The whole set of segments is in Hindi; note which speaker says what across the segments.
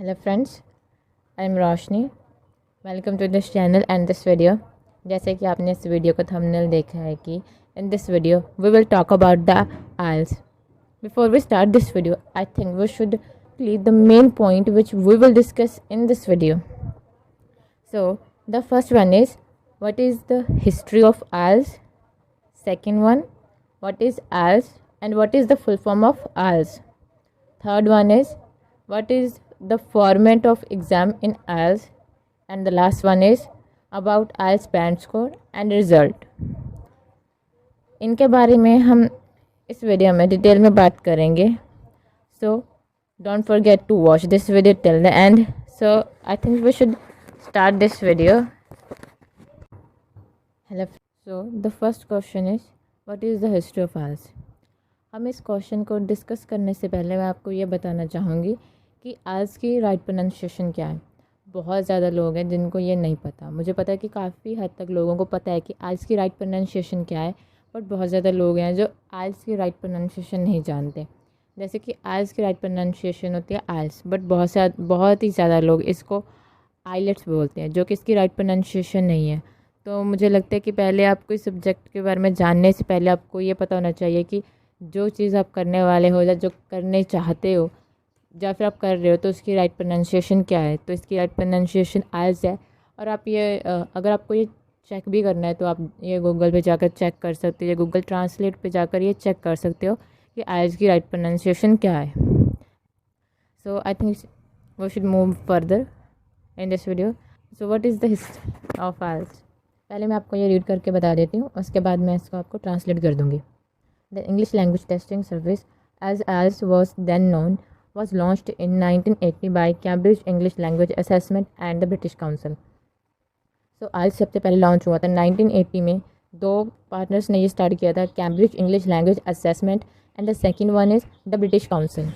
Speaker 1: Hello friends, I am Roshni. Welcome to this channel and this video. जैसे कि आपने इस वीडियो का थंबनेल देखा है कि in this video we will talk about the IELTS. Before we start this video, I think we should complete the main point which we will discuss in this video. So the first one is what is the history of IELTS. Second one, what is IELTS and what is the full form of IELTS. Third one is what is the format of exam in IELTS, and the last one is about IELTS band score and result. इनके बारे में हम इस वीडियो में डिटेल में बात करेंगे. So don't forget to watch this video till the end. So I think we should start this video. Hello. So the first question is what is the history of IELTS. हम इस क्वेश्चन को डिस्कस करने से पहले मैं आपको ये बताना चाहूँगी कि आइल्स की राइट प्रोनाउंसिएशन क्या है. बहुत ज़्यादा लोग हैं जिनको ये नहीं पता. मुझे पता है कि काफ़ी हद तक लोगों को पता है कि आइल्स की राइट प्रोनाउंसिएशन क्या है, बट बहुत ज़्यादा लोग हैं जो आइल्स की राइट प्रोनाउंसिएशन नहीं जानते. जैसे कि आइल्स की राइट प्रोनाउंसिएशन होती है आइल्स, बट बहुत ही ज़्यादा लोग इसको आइलेट्स बोलते हैं, जो कि इसकी राइट प्रोनाउंसिएशन नहीं है. तो मुझे लगता है कि पहले आपको इस सब्जेक्ट के बारे में जानने से पहले आपको ये पता होना चाहिए कि जो चीज़ आप करने वाले हो या जो करने चाहते हो या फिर आप कर रहे हो तो उसकी राइट प्रोनाउंसिएशन क्या है. तो इसकी राइट प्रोनाउंसिएशन आइल्स है. और आप ये अगर आपको ये चेक भी करना है तो आप ये गूगल पे जाकर चेक कर सकते हो या गूगल ट्रांसलेट पे जाकर ये चेक कर सकते हो कि आइल्स की राइट प्रोनाउंसिएशन क्या है. So I think we should move further in this video. So what is the history of IELTS. पहले मैं आपको ये रीड करके बता देती हूँ, उसके बाद मैं इसको आपको ट्रांसलेट कर दूँगी. The English language testing service, as IELTS was then known, was launched in 1980 by Cambridge English Language Assessment and the British Council. So IELTS सबसे पहले लॉन्च हुआ था 1980 में. दो पार्टनर्स ने ये स्टार्ट किया था, Cambridge English language assessment and the second one is the British council.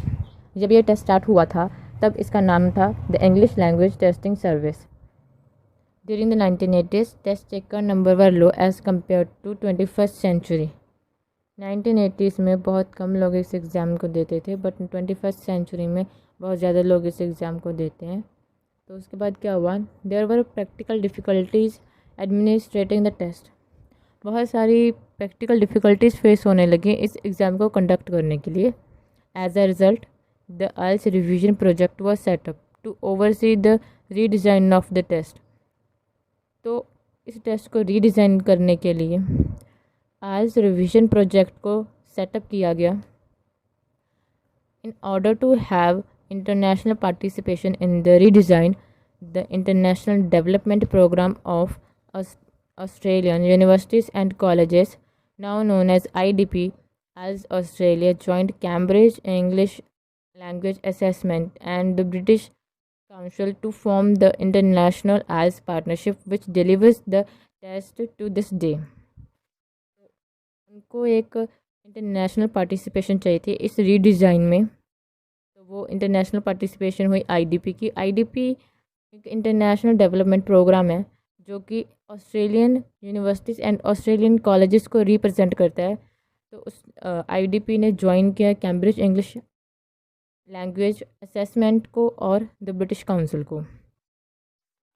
Speaker 1: जब ये टेस्ट स्टार्ट हुआ था तब इसका नाम था the English language testing service. During the 1980s, test taker number were low as compare to 21st century. 1980s में बहुत कम लोग इस एग्ज़ाम को देते थे, बट 21st सेंचुरी में बहुत ज़्यादा लोग इस एग्ज़ाम को देते हैं. तो उसके बाद क्या हुआ, there were practical difficulties administering the test. बहुत सारी प्रैक्टिकल डिफ़िकल्टीज़ फेस होने लगी इस एग्ज़ाम को कंडक्ट करने के लिए. As a result the IELTS revision project was set up to oversee the redesign of the test. तो इस टेस्ट को रीडिज़ाइन करने के लिए आइल्स रिवीजन प्रोजेक्ट को सेटअप किया गया. In order to have international participation in the redesign, the international development program of Australian universities and colleges, now known as IDP, as Australia joined Cambridge English Language Assessment and the British Council to form the International IELTS Partnership, which delivers the test to this day. उनको एक इंटरनेशनल पार्टिसिपेशन चाहिए थी इस रीडिज़ाइन में, तो वो इंटरनेशनल पार्टिसिपेशन हुई IDP की. IDP एक इंटरनेशनल डेवलपमेंट प्रोग्राम है जो कि Australian universities and Australian colleges को रिप्रेजेंट करता है. तो उस IDP ने ज्वाइन किया कैम्ब्रिज इंग्लिश लैंग्वेज असेसमेंट को और द ब्रिटिश काउंसिल को.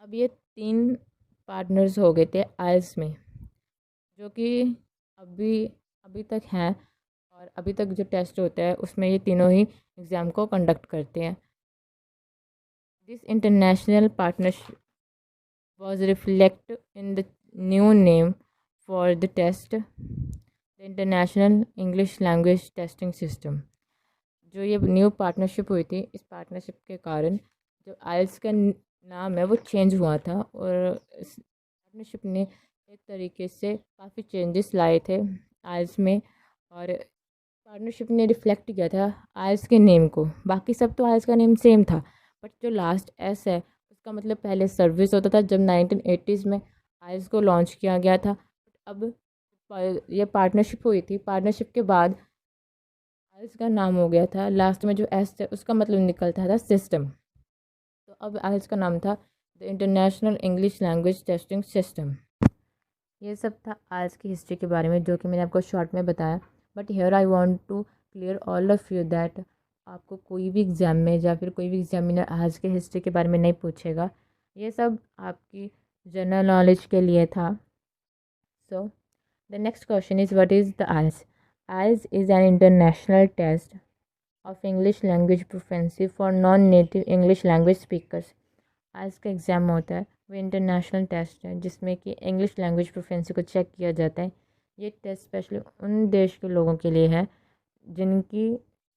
Speaker 1: अब ये तीन पार्टनर्स हो गए थे आइल्स में, जो कि अभी तक हैं, और अभी तक जो टेस्ट होता है उसमें ये तीनों ही एग्ज़ाम को कंडक्ट करते हैं. This international partnership was reflected in the new name for the test, the International English Language Testing System. जो ये न्यू पार्टनरशिप हुई थी, इस पार्टनरशिप के कारण जो आइल्स का नाम है वो चेंज हुआ था, और इस पार्टनरशिप ने एक तरीके से काफ़ी चेंजेस लाए थे आइल्स में. और पार्टनरशिप ने रिफ्लेक्ट किया था आइल्स के नेम को. बाकी सब तो आइल्स का नेम सेम था, बट जो लास्ट एस है उसका मतलब पहले सर्विस होता था जब 1980s में आइल्स को लॉन्च किया गया था. अब ये पार्टनरशिप हुई थी, पार्टनरशिप के बाद आइल्स का नाम हो गया था. लास्ट में जो एस है उसका मतलब निकलता था सिस्टम. तो अब आइल्स का नाम था the international English language testing system. ये सब था आइल्स की हिस्ट्री के बारे में, जो कि मैंने आपको शॉर्ट में बताया. But here I want to clear all of you that आपको कोई भी एग्ज़ाम में या फिर कोई भी एग्जामिनर आज के हिस्ट्री के बारे में नहीं पूछेगा। ये सब आपकी जनरल नॉलेज के लिए था। So the next question is what is the IELTS. IELTS is an international test of English language proficiency for non native English language speakers. IELTS का एग्ज़ाम होता है, वो इंटरनेशनल टेस्ट है जिसमें कि इंग्लिश लैंग्वेज प्रोफेंसी को चेक किया जाता है। ये टेस्ट स्पेशली उन देश के लोगों के लिए है जिनकी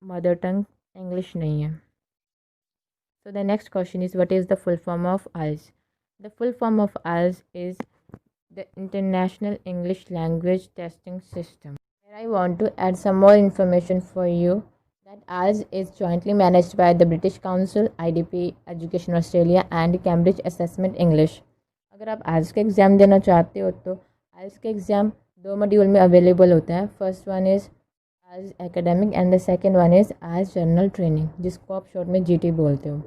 Speaker 1: मदर टंग इंग्लिश नहीं है। So the next question is what is the full form of IELTS? The full form of IELTS is the International English Language Testing System. Here I want to add some more information for you that IELTS is jointly managed by the British Council, IDP Education Australia and Cambridge Assessment English. अगर आप IELTS का एग्ज़ाम देना चाहते हो तो IELTS का एग्ज़ाम 2 मॉड्यूल में अवेलेबल होता है। First one is IELTS academic and the second one is IELTS general training, जिसको आप शॉर्ट में GT बोलते हो।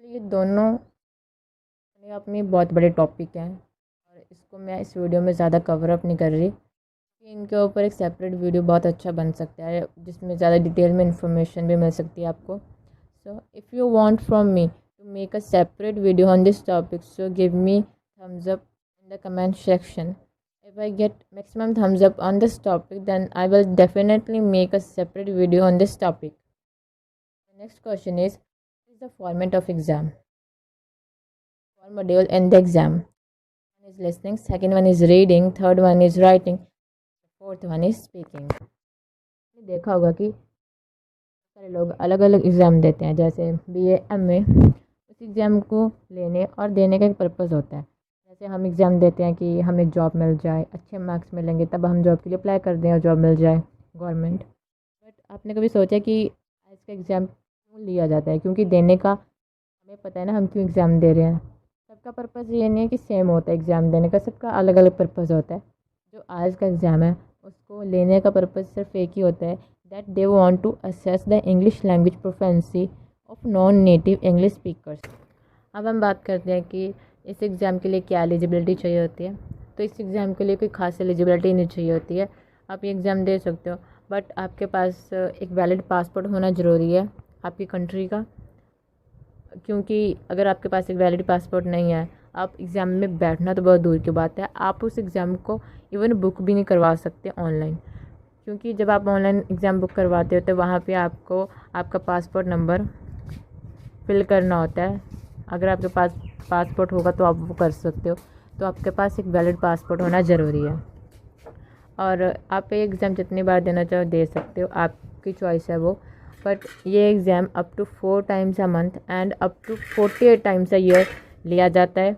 Speaker 1: ये दोनों अपने आप में बहुत बड़े टॉपिक हैं और इसको मैं इस वीडियो में ज़्यादा कवर अप नहीं कर रही कि इनके ऊपर एक सेपरेट वीडियो बहुत अच्छा बन सकता है जिसमें ज़्यादा डिटेल में इंफॉर्मेशन भी मिल सकती है आपको। So if you want from me to make a separate video on this topic, so give me thumbs up in the comment section. If I get maximum thumbs up on this topic, then I will definitely make a separate video on this topic. The next question is the format of exam. Four module in the exam. One is listening, second one is reading, third one is writing, fourth one is speaking. देखा होगा कि सारे लोग अलग अलग एग्ज़ाम देते हैं, जैसे BA MA। उस एग्ज़ाम को लेने और देने का एक पर्पज़ होता है। जैसे हम एग्ज़ाम देते हैं कि हमें जॉब मिल जाए, अच्छे मार्क्स मिलेंगे तब हम जॉब के लिए अप्लाई कर दें और जॉब मिल जाए गवर्नमेंट। बट आपने कभी सोचा कि आज का एग्ज़ाम क्यों लिया जाता है? क्योंकि देने का हमें पता है ना हम क्यों एग्ज़ाम दे रहे हैं। सबका पर्पज़ ये नहीं है कि सेम होता है एग्ज़ाम देने का, सबका अलग अलग पर्पज़ होता है। जो आज का एग्ज़ाम है उसको लेने का पर्पज़ सिर्फ एक ही होता है, that they want to assess the English language proficiency of non native English speakers. अब हम बात करते हैं कि इस एग्ज़ाम के लिए क्या एलिजिबिलिटी चाहिए होती है। तो इस एग्ज़ाम के लिए कोई खास एलिजिबिलिटी नहीं चाहिए होती है, आप ये एग्ज़ाम दे सकते हो। बट आपके पास एक वैलिड पासपोर्ट होना ज़रूरी है आपकी कंट्री का, क्योंकि अगर आपके पास एक वैलिड पासपोर्ट नहीं है, आप एग्ज़ाम में बैठना तो बहुत दूर की बात है, आप उस एग्ज़ाम को इवन बुक भी नहीं करवा सकते ऑनलाइन। क्योंकि जब आप ऑनलाइन एग्ज़ाम बुक करवाते हो तो वहाँ पे आपको आपका पासपोर्ट नंबर फिल करना होता है। अगर आपके पास पासपोर्ट होगा तो आप वो कर सकते हो, तो आपके पास एक वैलिड पासपोर्ट होना ज़रूरी है। और आप ये एग्ज़ाम जितनी बार देना चाहो दे सकते हो, आपकी चॉइस है वो। बट ये exam up to 4 times a month and up to 48 times a year लिया जाता है।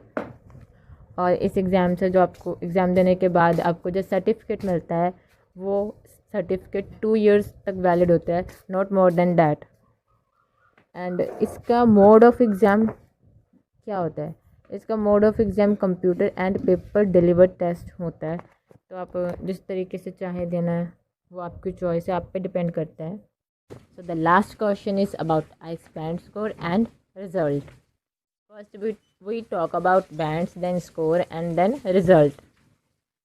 Speaker 1: और इस एग्ज़ाम से जो आपको एग्ज़ाम देने के बाद आपको जो सर्टिफिकेट मिलता है वो सर्टिफिकेट 2 years तक वैलिड होता है, not more than that. And इसका मोड ऑफ एग्ज़ाम क्या होता है? इसका mode of exam computer and paper delivered test होता है। तो आप जिस तरीके से चाहे देना है वो आपकी चॉइस है, आप पे डिपेंड करता है। So the last question is about IELTS band score and result. First we talk about bands, then score and then result.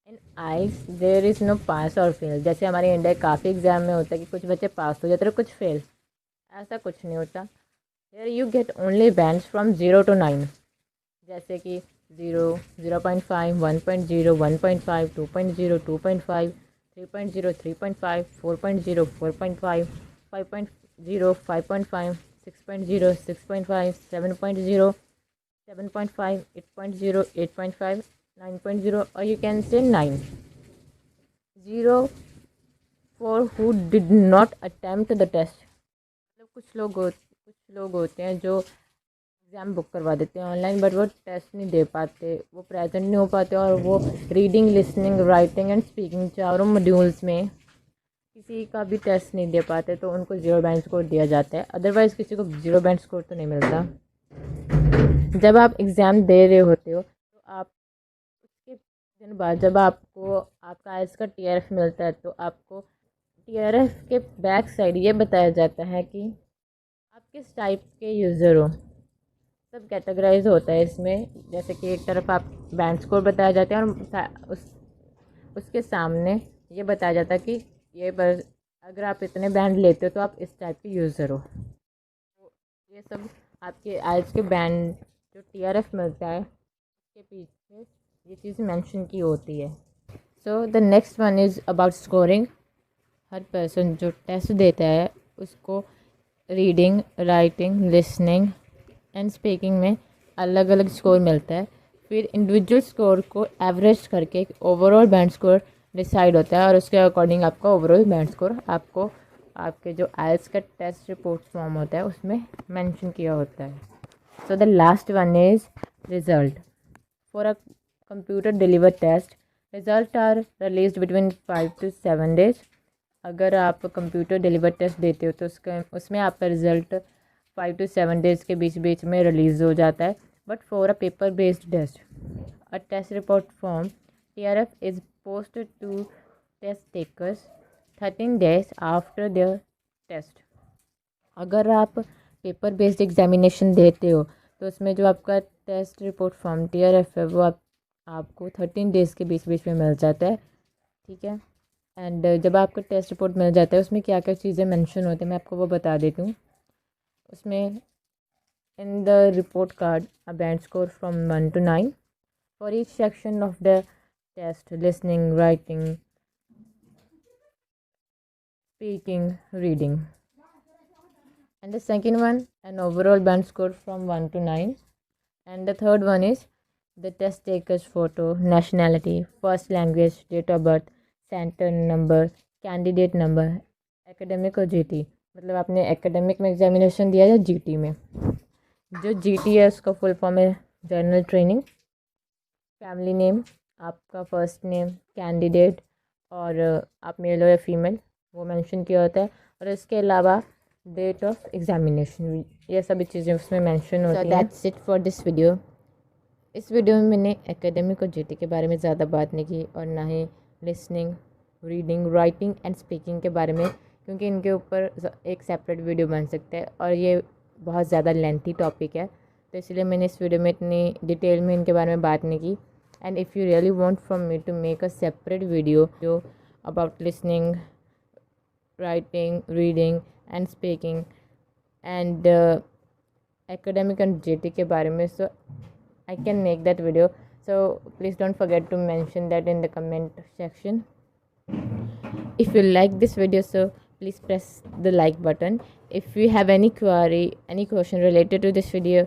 Speaker 1: In IELTS there is no pass or fail. जैसे हमारे इंडिया काफ़ी एग्ज़ाम में होता है कि कुछ बच्चे पास हो जाते हैं कुछ फेल, ऐसा कुछ नहीं होता। Here you get only bands from 0 to 9, जैसे कि 0, 0.5, 1.0, 1.5, 2.0, 2.5, 3.0, 3.5, 4.0, 4.5, 5.0, 5.5, 6.0, 6.5, 7.0, 7.5, 8.0, 8.5, 9.0, or you can say 9. 0 for who did not attempt the test. मतलब कुछ लोग होते हैं जो एग्ज़ाम बुक करवा देते हैं ऑनलाइन बट वो टेस्ट नहीं दे पाते, वो प्रेजेंट नहीं हो पाते और वो reading, listening, writing and speaking चारों मॉड्यूल्स में किसी का भी टेस्ट नहीं दे पाते, तो उनको 0 बैंड स्कोर दिया जाता है। अदरवाइज़ किसी को 0 बैंड स्कोर तो नहीं मिलता। जब आप एग्ज़ाम दे रहे होते हो तो आप उसके दिन बाद जब आपको आपका आइल्स का TRF मिलता है तो आपको TRF के बैक साइड ये बताया जाता है कि आप किस टाइप के यूज़र हो। सब कैटेगराइज होता है इसमें, जैसे कि एक तरफ आप बैंड स्कोर बताया जाता है और उसके सामने ये बताया जाता है कि ये अगर आप इतने बैंड लेते हो तो आप इस टाइप के यूज़र हो। तो ये सब आपके आज के बैंड जो TRF मिलता है उसके पीछे ये चीज़ मेंशन की होती है। So the next one is about scoring. Her person जो टेस्ट देता है उसको reading, writing, listening and speaking में अलग अलग स्कोर मिलता है। फिर इंडिविजुअल स्कोर को एवरेज करके एक ओवरऑल बैंड स्कोर डिसाइड होता है और उसके अकॉर्डिंग आपका ओवरऑल बैंड स्कोर आपको आपके जो आइल्स का टेस्ट रिपोर्ट फॉर्म होता है उसमें मेंशन किया होता है। So the last one is result. For a computer deliver test result are released between 5 to 7 days। अगर आप कंप्यूटर डिलीवर टेस्ट देते हो तो उसमें आपका रिज़ल्ट 5 to 7 days के बीच में रिलीज़ हो जाता है। But for a paper based test a test report form TRF is posted to test takers 13 days after their test. अगर आप पेपर बेस्ड एग्जामिनेशन देते हो तो उसमें जो आपका टेस्ट रिपोर्ट फॉर्म TRF है वो आपको 13 days के बीच में मिल जाता है। ठीक है। एंड जब आपका टेस्ट रिपोर्ट मिल जाता है उसमें क्या क्या चीज़ें मेंशन होती हैं मैं आपको वो बता देती हूँ। उसमें in the report card a band score from 1 to 9 for each section of the test, listening, writing, speaking, reading. And the second one, an overall band score from 1 to 9. And the third one is the test taker's photo, nationality, first language, date of birth, center number, candidate number, academic और GT। मतलब आपने एकेडमिक में एग्जामिनेशन दिया या GT में। जो GT है उसका फुल फॉर्म है जनरल ट्रेनिंग। फैमिली नेम, आपका फर्स्ट नेम, कैंडिडेट और आप मेल हो या फीमेल वो मेंशन किया होता है। और इसके अलावा डेट ऑफ एग्जामिनेशन, ये सभी चीज़ें उसमें मेंशन होती हैं। That's it for this video. इस वीडियो में मैंने एकेडमिक और GT के बारे में ज़्यादा बात नहीं की और ना ही listening, reading, writing and speaking के बारे में, क्योंकि इनके ऊपर एक सेपरेट वीडियो बन सकता है और ये बहुत ज़्यादा लेंथी टॉपिक है, तो इसलिए मैंने इस वीडियो में इतनी डिटेल में इनके बारे में बात नहीं की। And if you really want from me to make a separate video जो about listening, writing, reading and speaking and academic and GT के बारे में, so I can make that video, so please don't forget to mention that in the comment section. If you like this video, so please press the like button. If you have any query, any question related to this video,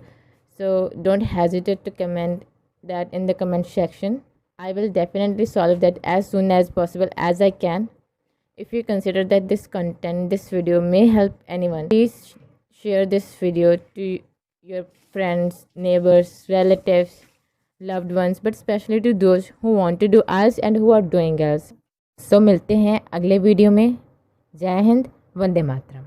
Speaker 1: so don't hesitate to comment that in the comment section. I will definitely solve that as soon as possible as I can. If you consider that this video may help anyone, please share this video to your friends, neighbors, relatives, loved ones, but especially to those who want to do IELTS and who are doing IELTS. So मिलते हैं अगले वीडियो में। जय हिंद, वंदे मातरम।